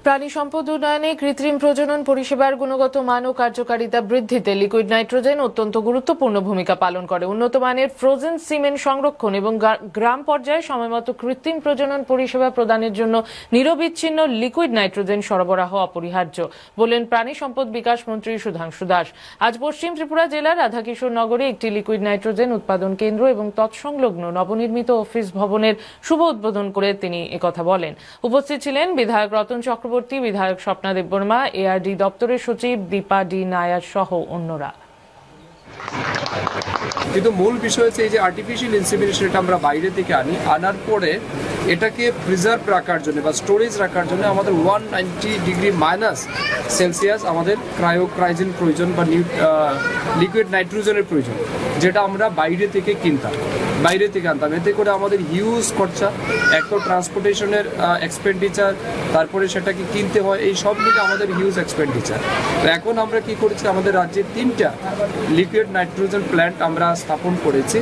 প্রাণী সম্পদ উন্নয়নে কৃত্রিম প্রজনন পরিষেবার গুণগত মান ও কার্যকারিতা বৃদ্ধিতে লিকুইড নাইট্রোজেন অত্যন্ত গুরুত্বপূর্ণ ভূমিকা পালন করে। উন্নত মানের ফ্রোজেন সিমেন্ট সংরক্ষণ এবং গ্রাম পর্যায়ে সময়মতো কৃত্রিম প্রজনন পরিষেবা প্রদানের জন্য নিরবিচ্ছিন্ন লিকুইড নাইট্রোজেন সরবরাহ অপরিহার্য বললেন প্রাণী সম্পদ বিকাশ মন্ত্রী সুধাংশু দাস। আজ পশ্চিম ত্রিপুরা জেলার রাধাকিশোর নগরে একটি লিকুইড নাইট্রোজেন উৎপাদন কেন্দ্র এবং তৎসংলগ্ন নবনির্মিত অফিস ভবনের শুভ উদ্বোধন করে তিনি একথা বলেন। উপস্থিত ছিলেন বিধায়ক রতন চক্রবর্তী, বিধায়ক স্বপ্না দেববর্মা, এআরডি দপ্তরের সচিব দীপা ডি নায়ার সহ অন্যরা। কিন্তু মূল বিষয় হচ্ছে এই যে আর্টিফিশিয়াল ইনসেমিনেশনটা আমরা বাইরে থেকে আনার পরে এটাকে প্রিজার্ভ রাখার জন্য বা স্টোরেজ রাখার জন্য আমাদের 190 ডিগ্রি মাইনাস সেলসিয়াস আমাদের ক্রায়োক্রাইজেন প্রয়োজন বা লিকুইড নাইট্রোজেনের প্রয়োজন, যেটা আমরা বাইরে থেকে আনতাম। এতে করে আমাদের হিউজ খরচা, এক তো ট্রান্সপোর্টেশনের এক্সপেন্ডিচার, তারপরে সেটাকে কিনতে হয়, এই সব মিলে আমাদের হিউজ এক্সপেন্ডিচার। তো এখন আমরা কি করেছি, আমাদের রাজ্যে 3টা লিকুইড নাইট্রোজেন প্ল্যান্ট আমরা স্থাপন করেছি।